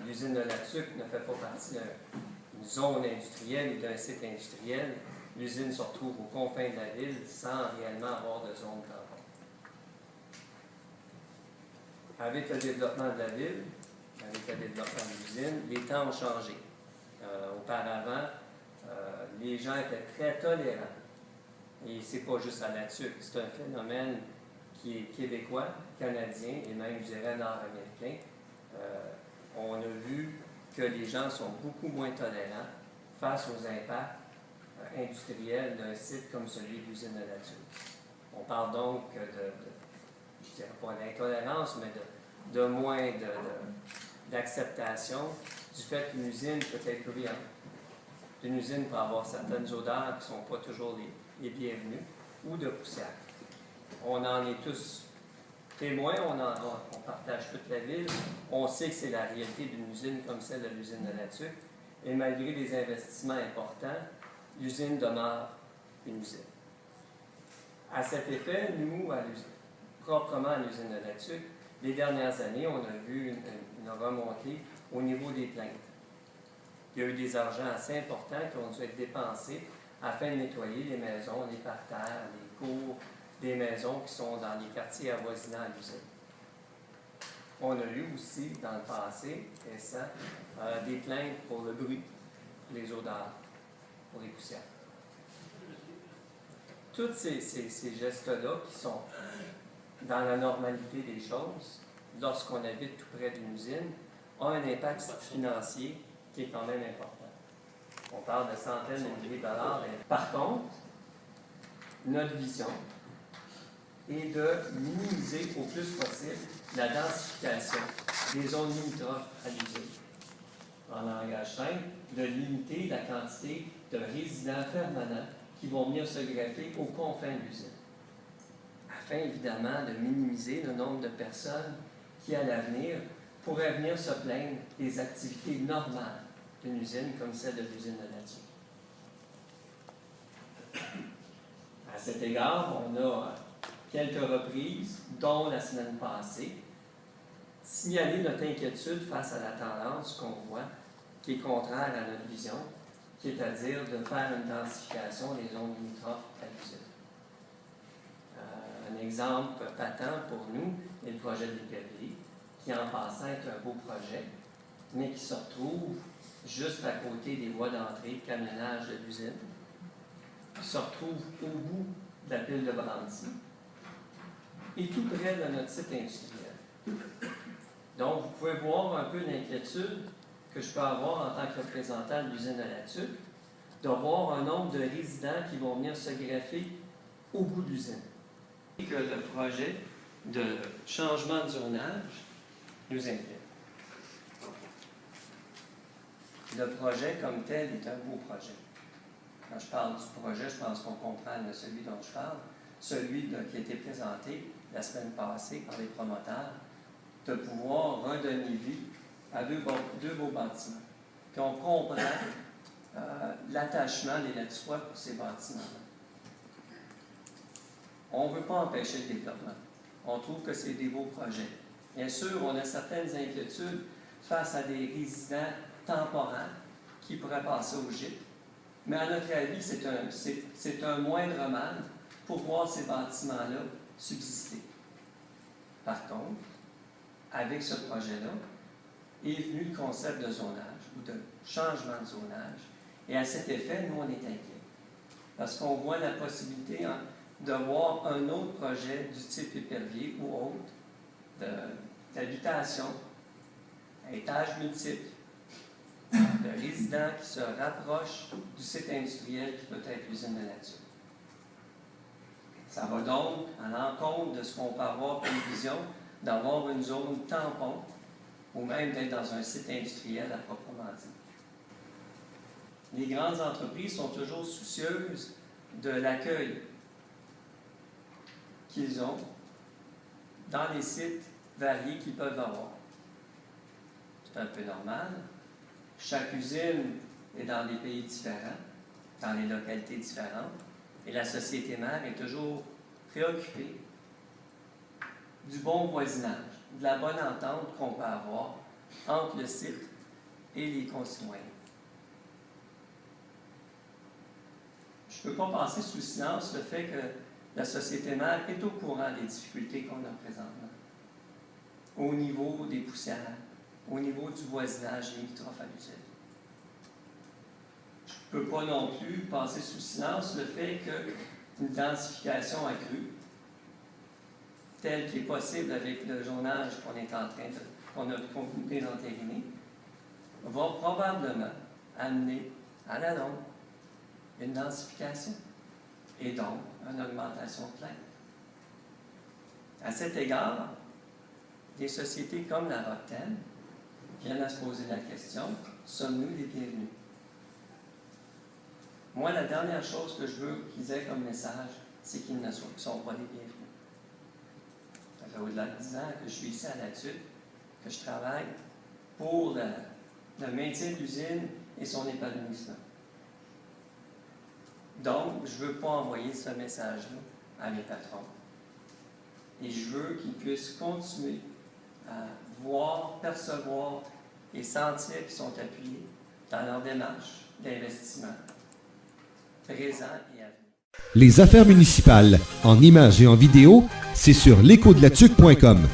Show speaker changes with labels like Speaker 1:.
Speaker 1: L'usine de Latuc ne fait pas partie d'une zone industrielle ou d'un site industriel. L'usine se retrouve aux confins de la ville sans réellement avoir de zone tampon. Avec le développement de la ville, avec le développement de l'usine, les temps ont changé. Auparavant, les gens étaient très tolérants. Et c'est pas juste à Latuc, c'est un phénomène qui est québécois, canadien et même, je dirais, nord-américain. On a vu que les gens sont beaucoup moins tolérants face aux impacts industriels d'un site comme celui de l'usine de Latuc. On parle donc je ne dirais pas d'intolérance, mais de moins d'acceptation du fait qu'une usine peut être bruyante. Une usine peut avoir certaines odeurs qui ne sont pas toujours les bienvenues, ou de poussière. On en est tous témoins, on partage toute la ville, on sait que c'est la réalité d'une usine comme celle de l'usine de Latuc, et malgré des investissements importants, l'usine demeure une usine. À cet effet, nous, proprement à l'usine de Latuc, les dernières années, on a vu une remontée au niveau des plaintes. Il y a eu des argents assez importants qui ont dû être dépensés afin de nettoyer les maisons, les parterres, les cours des maisons qui sont dans les quartiers avoisinants à l'usine. On a eu aussi, dans le passé récent, des plaintes pour le bruit, les odeurs, pour les poussières. Tous ces gestes-là qui sont dans la normalité des choses, lorsqu'on habite tout près d'une usine, ont un impact financier qui est quand même important. On parle de centaines de milliers de dollars. Par contre, notre vision est de minimiser au plus possible la densification des zones limitrophes à l'usine. En langage simple, de limiter la quantité de résidents permanents qui vont venir se greffer aux confins de l'usine, afin évidemment de minimiser le nombre de personnes qui, à l'avenir, pourraient venir se plaindre des activités normales d'une usine comme celle de l'usine de Latuc. À cet égard, on a quelques reprises, dont la semaine passée, signalé notre inquiétude face à la tendance qu'on voit, qui est contraire à notre vision, qui est à dire de faire une densification des zones limitrophes à l'usine. Un exemple patent pour nous est le projet de l'Épervier, qui en passant est un beau projet, mais qui se retrouve juste à côté des voies d'entrée de camionnage de l'usine, qui se retrouve au bout de la pile de Brandy et tout près de notre site industriel. Donc, vous pouvez voir un peu l'inquiétude que je peux avoir en tant que représentant de l'usine de Latuc, de voir un nombre de résidents qui vont venir se greffer au bout de l'usine. Et que le projet de changement de zonage nous inquiète. Le projet comme tel est un beau projet. Quand je parle du projet, je pense qu'on comprend celui dont je parle, celui qui a été présenté la semaine passée par les promoteurs, de pouvoir redonner vie à deux beaux bâtiments. Puis on comprend l'attachement des Latucois pour ces bâtiments-là. On ne veut pas empêcher le développement. On trouve que c'est des beaux projets. Bien sûr, on a certaines inquiétudes face à des résidents temporaires qui pourraient passer au gîte. Mais à notre avis, c'est un moindre mal pour voir ces bâtiments-là subsister. Par contre, avec ce projet-là, est venu le concept de zonage ou de changement de zonage. Et à cet effet, nous, on est inquiets. Parce qu'on voit la possibilité de voir un autre projet du type Épervier ou autre, d'habitation, à étages multiples, de résidents qui se rapprochent du site industriel qui peut être l'usine de Latuc. Ça va donc à l'encontre de ce qu'on peut avoir comme vision d'avoir une zone tampon ou même d'être dans un site industriel à proprement dit. Les grandes entreprises sont toujours soucieuses de l'accueil qu'ils ont dans les sites variés qu'ils peuvent avoir. C'est un peu normal. Chaque usine est dans des pays différents, dans les localités différentes, et la société mère est toujours préoccupée du bon voisinage, de la bonne entente qu'on peut avoir entre le site et les concitoyens. Je ne peux pas passer sous silence le fait que la société mère est au courant des difficultés qu'on a présentement, au niveau des poussières, au niveau du voisinage limitrophe à l'usine. Je ne peux pas non plus passer sous silence le fait qu'une densification accrue, telle qui est possible avec le zonage qu'on a conclu d'entériner, va probablement amener à la longue une densification et donc une augmentation de plainte. À cet égard, des sociétés comme la Rockten viennent à se poser la question, sommes-nous les bienvenus? Moi, la dernière chose que je veux qu'ils aient comme message, c'est qu'ils ne sont pas les bienvenus. Ça fait au-delà de 10 ans que je suis ici à la TUC, que je travaille pour le maintien de l'usine et son épanouissement. Donc, je ne veux pas envoyer ce message-là à mes patrons. Et je veux qu'ils puissent continuer à voir, percevoir et sentir qu'ils sont appuyés dans leur démarche d'investissement présent et à venir.
Speaker 2: Les affaires municipales, en images et en vidéo, c'est sur l'échodelaTUC.com.